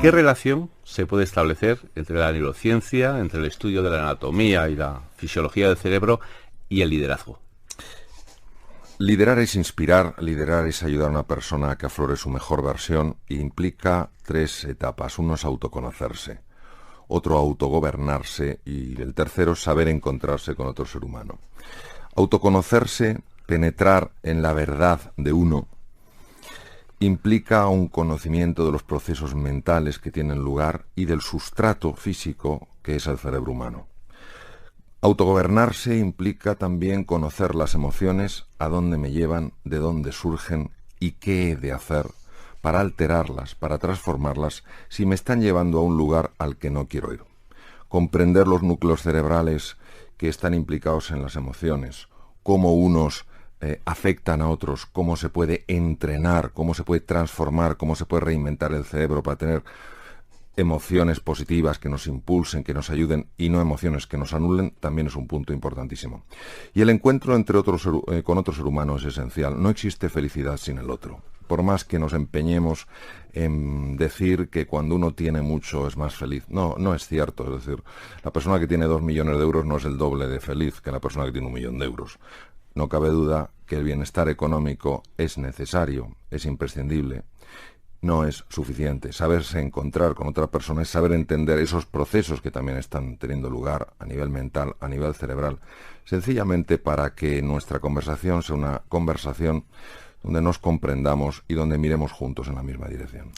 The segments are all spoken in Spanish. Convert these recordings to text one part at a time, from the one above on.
¿Qué relación se puede establecer entre la neurociencia, entre el estudio de la anatomía y la fisiología del cerebro y el liderazgo? Liderar es inspirar, liderar es ayudar a una persona a que aflore su mejor versión e implica 3 etapas. Uno es autoconocerse, otro autogobernarse y el tercero saber encontrarse con otro ser humano. Autoconocerse, penetrar en la verdad de uno, implica un conocimiento de los procesos mentales que tienen lugar y del sustrato físico que es el cerebro humano. Autogobernarse implica también conocer las emociones, a dónde me llevan, de dónde surgen y qué he de hacer para alterarlas, para transformarlas, si me están llevando a un lugar al que no quiero ir. Comprender los núcleos cerebrales que están implicados en las emociones, cómo unos afectan a otros, cómo se puede entrenar, cómo se puede transformar, cómo se puede reinventar el cerebro para tener emociones positivas que nos impulsen, que nos ayuden y no emociones que nos anulen, también es un punto importantísimo. Y el encuentro con otro ser humano es esencial. No existe felicidad sin el otro. Por más que nos empeñemos en decir que cuando uno tiene mucho es más feliz. No, no es cierto. Es decir, la persona que tiene 2 millones de euros no es el doble de feliz que la persona que tiene 1 millón de euros. No cabe duda que el bienestar económico es necesario, es imprescindible. No es suficiente. Saberse encontrar con otra persona es saber entender esos procesos que también están teniendo lugar a nivel mental, a nivel cerebral, sencillamente para que nuestra conversación sea una conversación donde nos comprendamos y donde miremos juntos en la misma dirección.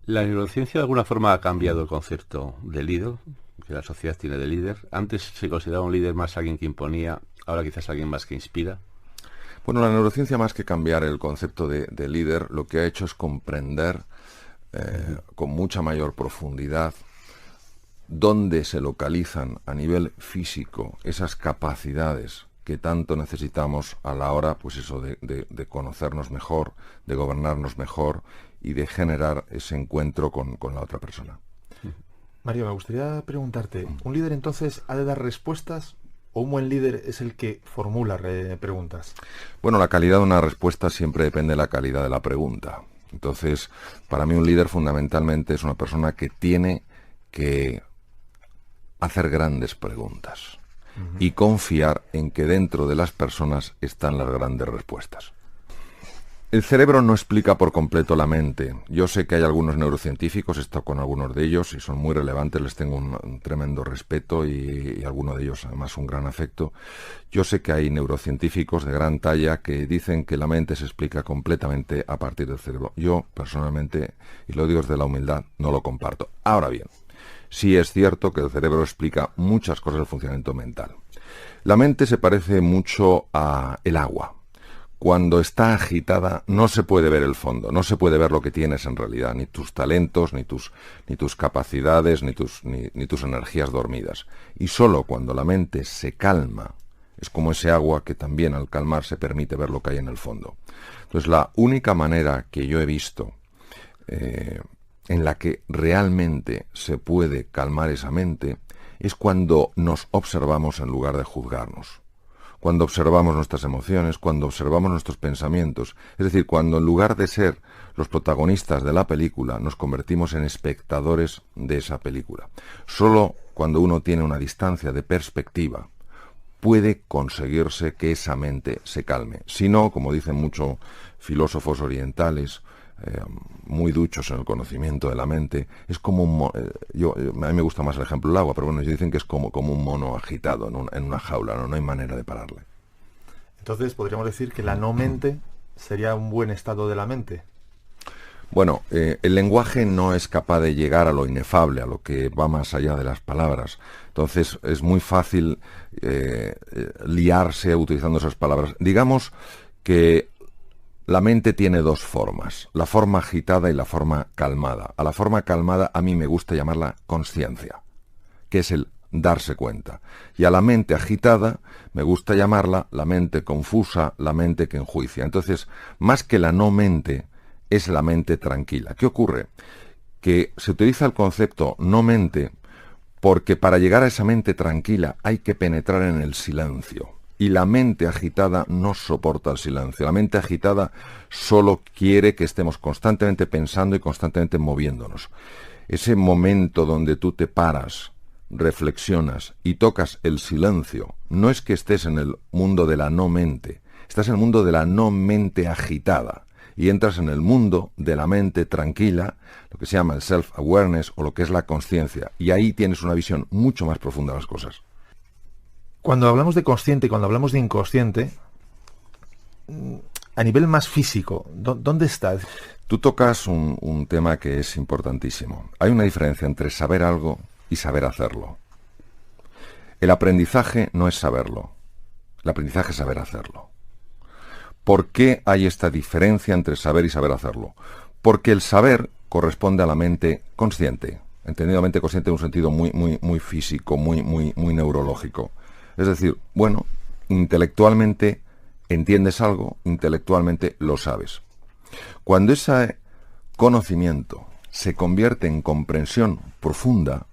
¿La neurociencia de alguna forma ha cambiado el concepto de líder, que la sociedad tiene de líder? Antes se consideraba un líder más alguien que imponía, ahora quizás alguien más que inspira. Bueno, la neurociencia, más que cambiar el concepto de líder, lo que ha hecho es comprender con mucha mayor profundidad dónde se localizan a nivel físico esas capacidades que tanto necesitamos a la hora, pues eso, de conocernos mejor, de gobernarnos mejor y de generar ese encuentro con la otra persona. Mario, me gustaría preguntarte, ¿un líder entonces ha de dar respuestas o un buen líder es el que formula preguntas? Bueno, la calidad de una respuesta siempre depende de la calidad de la pregunta. Entonces, para mí un líder fundamentalmente es una persona que tiene que hacer grandes preguntas y confiar en que dentro de las personas están las grandes respuestas. El cerebro no explica por completo la mente. Yo sé que hay algunos neurocientíficos, he estado con algunos de ellos y son muy relevantes, les tengo un tremendo respeto y alguno de ellos además un gran afecto. Yo sé que hay neurocientíficos de gran talla que dicen que la mente se explica completamente a partir del cerebro. Yo personalmente, y lo digo desde la humildad, no lo comparto. Ahora bien, sí es cierto que el cerebro explica muchas cosas del funcionamiento mental. La mente se parece mucho a el agua. Cuando está agitada no se puede ver el fondo, no se puede ver lo que tienes en realidad, ni tus talentos, ni tus capacidades, ni tus energías dormidas. Y solo cuando la mente se calma, es como ese agua que también al calmarse permite ver lo que hay en el fondo. Entonces la única manera que yo he visto en la que realmente se puede calmar esa mente es cuando nos observamos en lugar de juzgarnos. Cuando observamos nuestras emociones, cuando observamos nuestros pensamientos, es decir, cuando en lugar de ser los protagonistas de la película, nos convertimos en espectadores de esa película. Solo cuando uno tiene una distancia de perspectiva puede conseguirse que esa mente se calme. Si no, como dicen muchos filósofos orientales, muy duchos en el conocimiento de la mente, es como a mí me gusta más el ejemplo del agua, pero bueno, ellos dicen que es como un mono agitado en una jaula, no hay manera de pararle. Entonces podríamos decir que la no mente sería un buen estado de la mente. Bueno, el lenguaje no es capaz de llegar a lo inefable, a lo que va más allá de las palabras. Entonces es muy fácil liarse utilizando esas palabras. Digamos que la mente tiene 2 formas, la forma agitada y la forma calmada. A la forma calmada a mí me gusta llamarla consciencia, que es el darse cuenta. Y a la mente agitada me gusta llamarla la mente confusa, la mente que enjuicia. Entonces, más que la no mente, es la mente tranquila. ¿Qué ocurre? Que se utiliza el concepto no mente porque para llegar a esa mente tranquila hay que penetrar en el silencio. Y la mente agitada no soporta el silencio. La mente agitada solo quiere que estemos constantemente pensando y constantemente moviéndonos. ese momento donde tú te paras, reflexionas y tocas el silencio, no es que estés en el mundo de la no mente, estás en el mundo de la no mente agitada y entras en el mundo de la mente tranquila, lo que se llama el self-awareness o lo que es la consciencia, y ahí tienes una visión mucho más profunda de las cosas. Cuando hablamos de consciente y cuando hablamos de inconsciente, a nivel más físico, ¿dónde está? Tú tocas un tema que es importantísimo. Hay una diferencia entre saber algo y saber hacerlo. El aprendizaje no es saberlo. El aprendizaje es saber hacerlo. ¿Por qué hay esta diferencia entre saber y saber hacerlo? Porque el saber corresponde a la mente consciente, entendido mente consciente en un sentido muy físico, muy neurológico. Es decir, bueno, intelectualmente entiendes algo, intelectualmente lo sabes. Cuando ese conocimiento se convierte en comprensión profunda,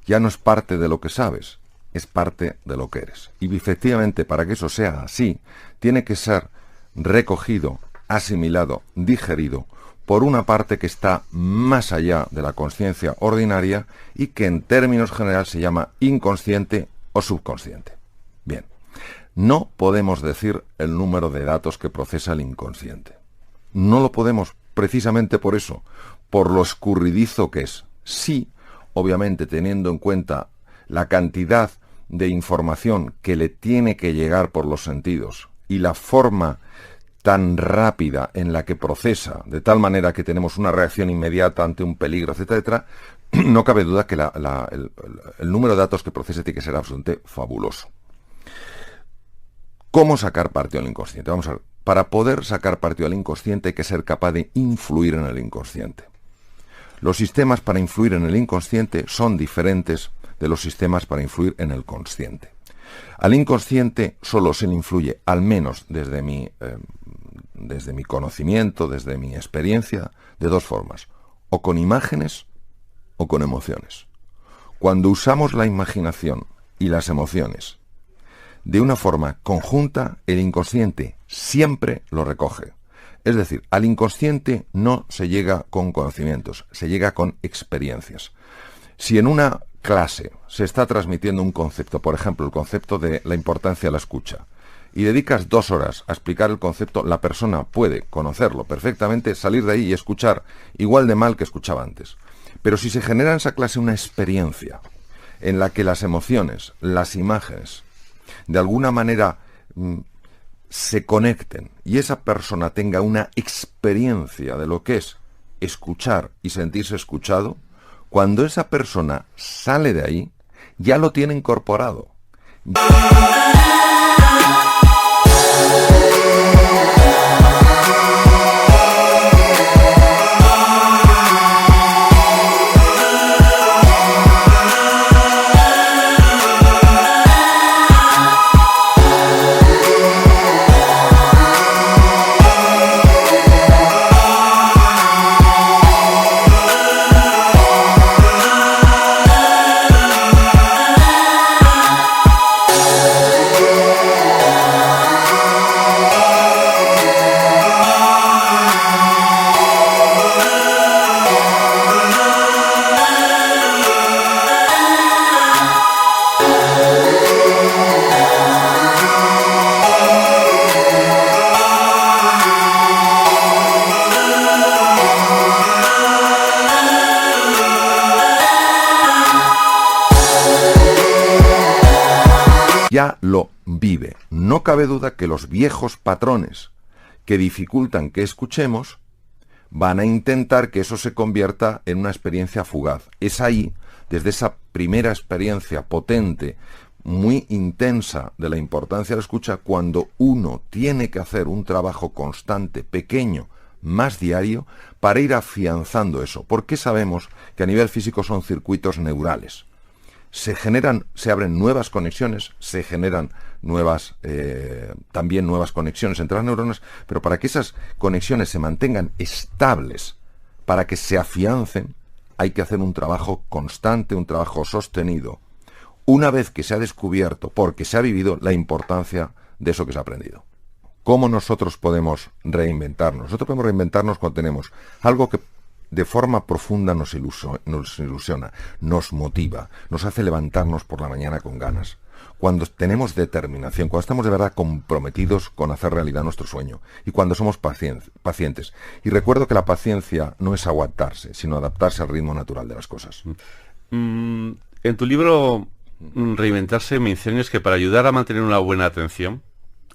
ya no es parte de lo que sabes, es parte de lo que eres. Y efectivamente, para que eso sea así, tiene que ser recogido, asimilado, digerido por una parte que está más allá de la conciencia ordinaria y que en términos generales se llama inconsciente o subconsciente. Bien, no podemos decir el número de datos que procesa el inconsciente. No lo podemos precisamente por eso, por lo escurridizo que es. Sí, obviamente teniendo en cuenta la cantidad de información que le tiene que llegar por los sentidos y la forma tan rápida en la que procesa, de tal manera que tenemos una reacción inmediata ante un peligro, etcétera, no cabe duda que el número de datos que procesa tiene que ser absolutamente fabuloso. ¿Cómo sacar partido al inconsciente? Vamos a ver, para poder sacar partido al inconsciente hay que ser capaz de influir en el inconsciente. Los sistemas para influir en el inconsciente son diferentes de los sistemas para influir en el consciente. Al inconsciente solo se le influye, al menos desde mi conocimiento, desde mi experiencia, de dos formas, o con imágenes o con emociones. Cuando usamos la imaginación y las emociones de una forma conjunta, el inconsciente siempre lo recoge. Es decir, al inconsciente no se llega con conocimientos, se llega con experiencias. Si en una clase se está transmitiendo un concepto, por ejemplo, el concepto de la importancia de la escucha, y dedicas 2 horas a explicar el concepto, la persona puede conocerlo perfectamente, salir de ahí y escuchar igual de mal que escuchaba antes. Pero si se genera en esa clase una experiencia en la que las emociones, las imágenes, de alguna manera se conecten y esa persona tenga una experiencia de lo que es escuchar y sentirse escuchado, cuando esa persona sale de ahí, ya lo tiene incorporado. Ya lo vive. No cabe duda que los viejos patrones que dificultan que escuchemos van a intentar que eso se convierta en una experiencia fugaz. Es ahí, desde esa primera experiencia potente, muy intensa de la importancia de la escucha, cuando uno tiene que hacer un trabajo constante, pequeño, más diario, para ir afianzando eso. Porque sabemos que a nivel físico son circuitos neurales. Se abren nuevas conexiones, se generan también nuevas conexiones entre las neuronas, pero para que esas conexiones se mantengan estables, para que se afiancen, hay que hacer un trabajo constante, un trabajo sostenido, una vez que se ha descubierto, porque se ha vivido, la importancia de eso que se ha aprendido. ¿Cómo nosotros podemos reinventarnos? Nosotros podemos reinventarnos cuando tenemos algo que de forma profunda nos ilusiona, nos motiva, nos hace levantarnos por la mañana con ganas. Cuando tenemos determinación, cuando estamos de verdad comprometidos con hacer realidad nuestro sueño y cuando somos pacientes. Y recuerdo que la paciencia no es aguantarse, sino adaptarse al ritmo natural de las cosas. En tu libro Reinventarse mencionas que para ayudar a mantener una buena atención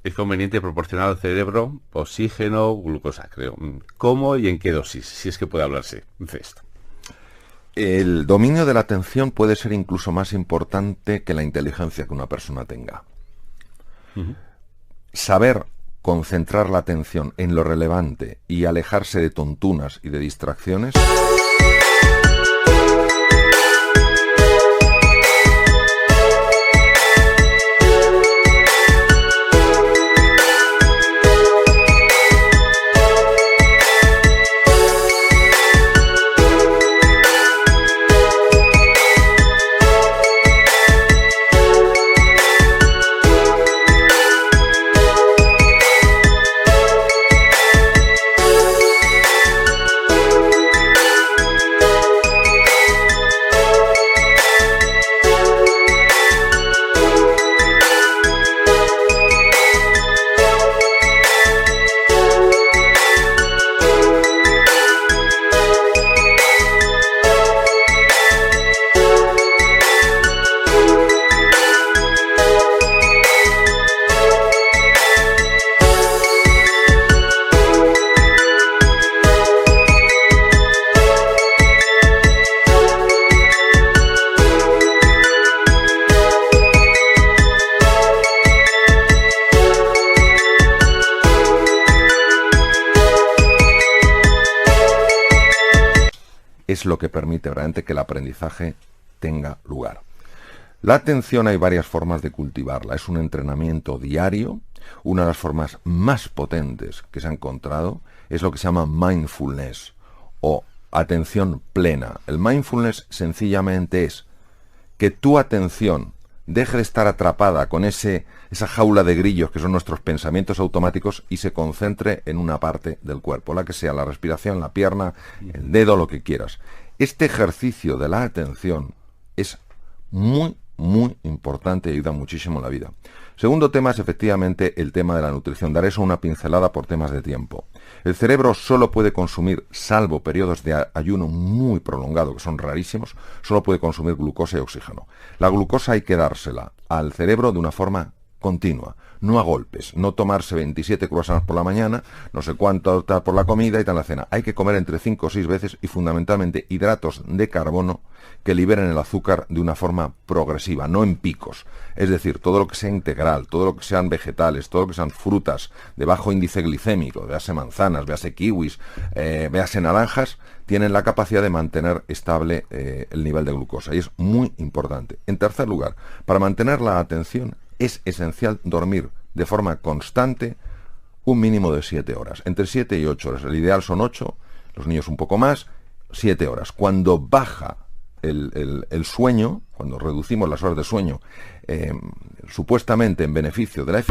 es conveniente proporcionar al cerebro oxígeno, glucosa, creo. ¿Cómo y en qué dosis? Si es que puede hablarse de esto. El dominio de la atención puede ser incluso más importante que la inteligencia que una persona tenga. Saber concentrar la atención en lo relevante y alejarse de tontunas y de distracciones es lo que permite realmente que el aprendizaje tenga lugar. La atención hay varias formas de cultivarla. Es un entrenamiento diario. Una de las formas más potentes que se ha encontrado es lo que se llama mindfulness o atención plena. El mindfulness sencillamente es que tu atención deje de estar atrapada con esa jaula de grillos que son nuestros pensamientos automáticos y se concentre en una parte del cuerpo, la que sea, la respiración, la pierna, el dedo, lo que quieras. Este ejercicio de la atención es muy importante y ayuda muchísimo en la vida. Segundo tema es efectivamente el tema de la nutrición. Daré eso una pincelada por temas de tiempo. El cerebro solo puede consumir, salvo periodos de ayuno muy prolongado, que son rarísimos, solo puede consumir glucosa y oxígeno. La glucosa hay que dársela al cerebro de una forma continua, no a golpes, no tomarse 27 croissants por la mañana, no sé cuánto por la comida y tal la cena. Hay que comer entre 5 o 6 veces y fundamentalmente hidratos de carbono que liberen el azúcar de una forma progresiva, no en picos. Es decir, todo lo que sea integral, todo lo que sean vegetales, todo lo que sean frutas de bajo índice glicémico, véase manzanas, véase kiwis, véase naranjas, tienen la capacidad de mantener estable el nivel de glucosa y es muy importante. En tercer lugar, para mantener la atención es esencial dormir de forma constante un mínimo de 7 horas, entre 7 y 8 horas. El ideal son 8, los niños un poco más, 7 horas. Cuando baja el sueño, cuando reducimos las horas de sueño, supuestamente en beneficio de la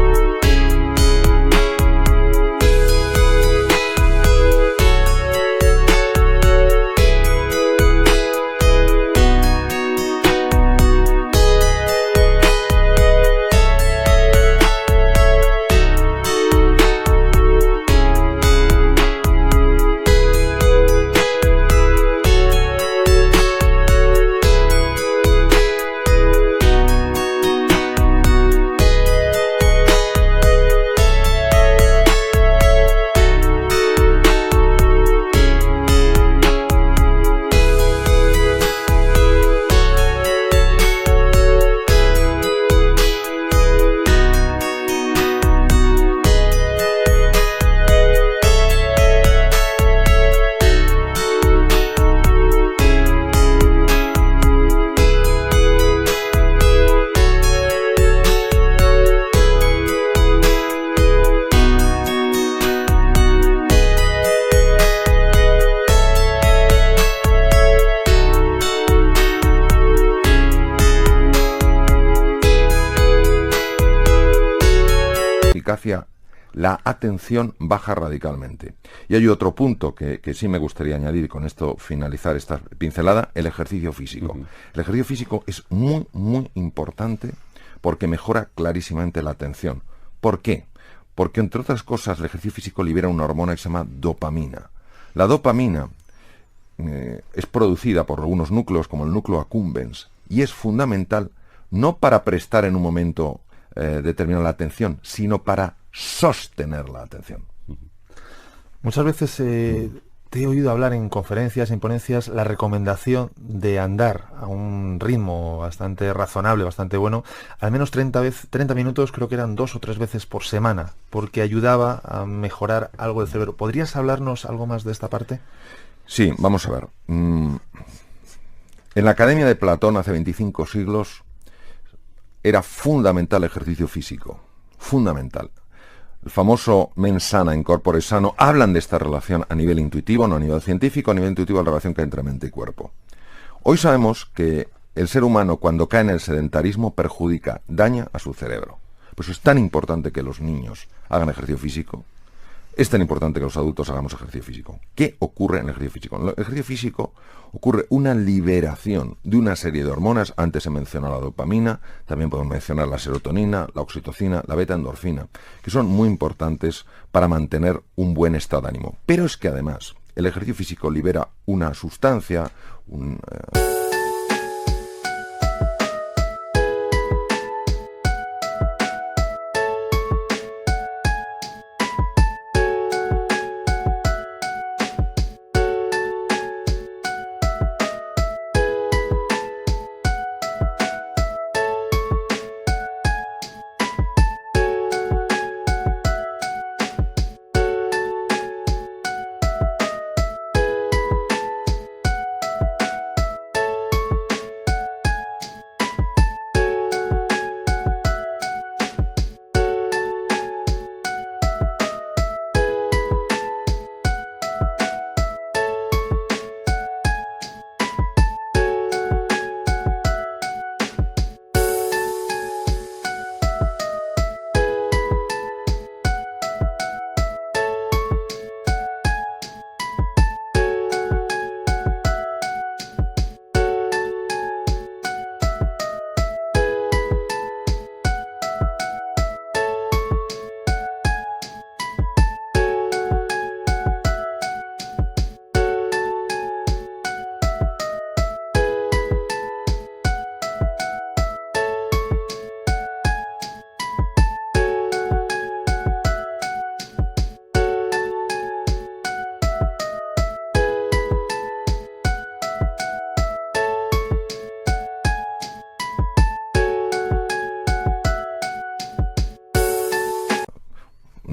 la atención baja radicalmente. Y hay otro punto que sí me gustaría añadir, y con esto finalizar esta pincelada, el ejercicio físico. El ejercicio físico es muy, muy importante porque mejora clarísimamente la atención. ¿Por qué? Porque, entre otras cosas, el ejercicio físico libera una hormona que se llama dopamina. La dopamina es producida por algunos núcleos, como el núcleo accumbens, y es fundamental no para prestar en un momento determinado la atención, sino para sostener la atención. Muchas veces te he oído hablar en conferencias, en ponencias, la recomendación de andar a un ritmo bastante razonable, bastante bueno, al menos 30 minutos, creo que eran 2 o 3 veces por semana, porque ayudaba a mejorar algo del cerebro. ¿Podrías hablarnos algo más de esta parte? Sí, vamos a ver. En la Academia de Platón, hace 25 siglos, era fundamental el ejercicio físico. Fundamental. El famoso mens sana in corpore sano, hablan de esta relación a nivel intuitivo, no a nivel científico, a nivel intuitivo la relación que hay entre mente y cuerpo. Hoy sabemos que el ser humano, cuando cae en el sedentarismo, perjudica, daña a su cerebro. Por eso es tan importante que los niños hagan ejercicio físico. Es tan importante que los adultos hagamos ejercicio físico. ¿Qué ocurre en el ejercicio físico? En el ejercicio físico ocurre una liberación de una serie de hormonas. Antes se menciona la dopamina, también podemos mencionar la serotonina, la oxitocina, la beta-endorfina, que son muy importantes para mantener un buen estado de ánimo. Pero es que además el ejercicio físico libera una sustancia,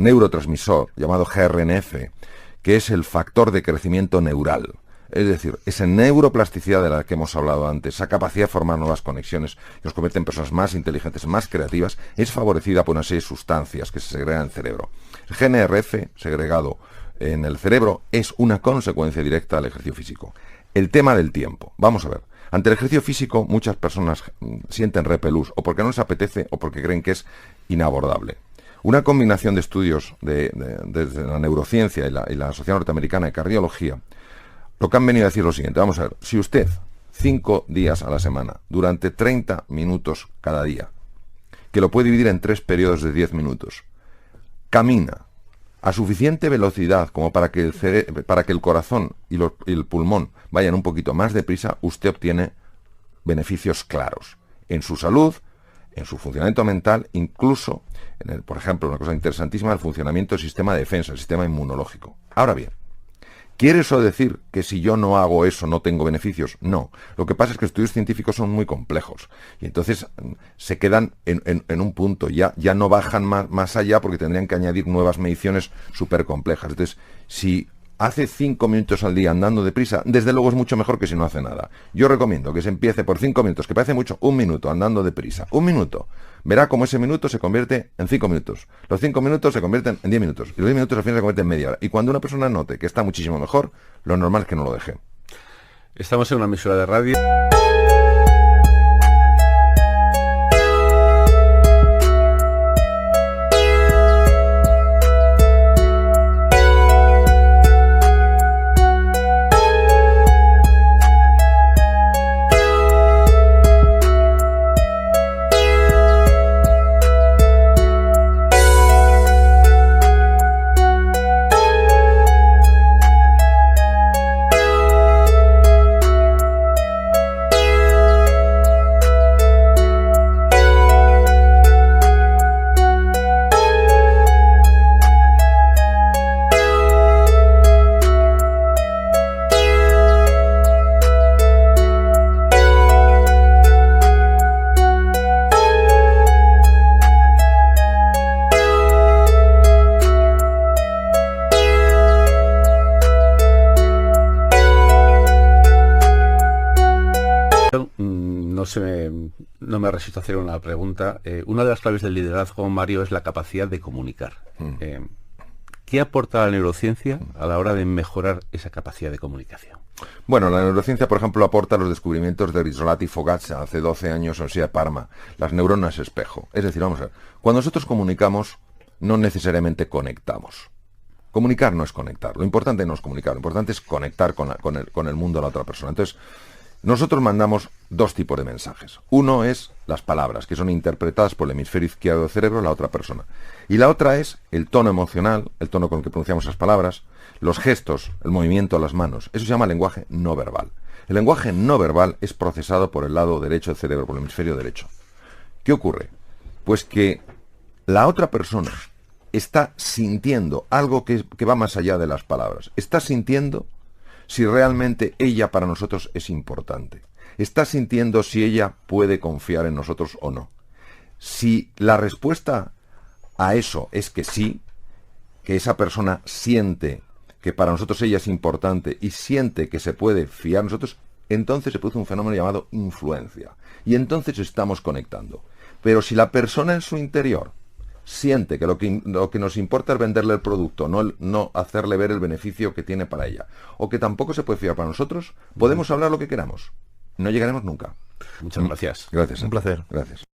neurotransmisor llamado GRNF, que es el factor de crecimiento neural. Es decir, esa neuroplasticidad de la que hemos hablado antes, esa capacidad de formar nuevas conexiones que nos convierte en personas más inteligentes, más creativas, es favorecida por una serie de sustancias que se segregan en el cerebro. El GNRF, segregado en el cerebro, es una consecuencia directa del ejercicio físico. El tema del tiempo. Vamos a ver. Ante el ejercicio físico, muchas personas sienten repelús, o porque no les apetece, o porque creen que es inabordable. Una combinación de estudios desde la neurociencia y la Sociedad Norteamericana de Cardiología, lo que han venido a decir lo siguiente. Vamos a ver, si usted 5 días a la semana, durante 30 minutos cada día, que lo puede dividir en 3 periodos de 10 minutos, camina a suficiente velocidad como para que el corazón y el pulmón vayan un poquito más deprisa, usted obtiene beneficios claros en su salud, en su funcionamiento mental, incluso, por ejemplo, una cosa interesantísima, el funcionamiento del sistema de defensa, el sistema inmunológico. Ahora bien, ¿quiere eso decir que si yo no hago eso no tengo beneficios? No. Lo que pasa es que estudios científicos son muy complejos y entonces se quedan en un punto, ya no bajan más allá porque tendrían que añadir nuevas mediciones súper complejas. Entonces, si hace 5 minutos al día andando deprisa, desde luego es mucho mejor que si no hace nada. Yo recomiendo que se empiece por 5 minutos, que parece mucho, 1 minuto andando deprisa. 1 minuto. Verá cómo ese minuto se convierte en 5 minutos. Los 5 minutos se convierten en 10 minutos. Y los 10 minutos al final se convierten en media hora. Y cuando una persona note que está muchísimo mejor, lo normal es que no lo deje. Estamos en una emisora de radio. no me resisto a hacer una pregunta. Una de las claves del liderazgo, Mario, es la capacidad de comunicar. ¿Qué aporta la neurociencia a la hora de mejorar esa capacidad de comunicación? Bueno, la neurociencia, por ejemplo, aporta los descubrimientos de Rizzolatti y Fogaccia hace 12 años en la Universidad de Parma, las neuronas espejo. Es decir, vamos a ver, cuando nosotros comunicamos, no necesariamente conectamos. Comunicar no es conectar, lo importante no es comunicar, lo importante es conectar con el mundo de la otra persona. Entonces, nosotros mandamos dos tipos de mensajes. Uno es las palabras, que son interpretadas por el hemisferio izquierdo del cerebro de la otra persona. Y la otra es el tono emocional, el tono con el que pronunciamos esas palabras, los gestos, el movimiento de las manos. Eso se llama lenguaje no verbal. El lenguaje no verbal es procesado por el lado derecho del cerebro, por el hemisferio derecho. ¿Qué ocurre? Pues que la otra persona está sintiendo algo que va más allá de las palabras. Está sintiendo si realmente ella para nosotros es importante. Está sintiendo si ella puede confiar en nosotros o no. Si la respuesta a eso es que sí, que esa persona siente que para nosotros ella es importante y siente que se puede fiar en nosotros, entonces se produce un fenómeno llamado influencia. Y entonces estamos conectando. Pero si la persona en su interior siente que lo que nos importa es venderle el producto, no hacerle ver el beneficio que tiene para ella, o que tampoco se puede fiar para nosotros, podemos hablar lo que queramos. No llegaremos nunca. Muchas gracias. Gracias. Un placer. Gracias.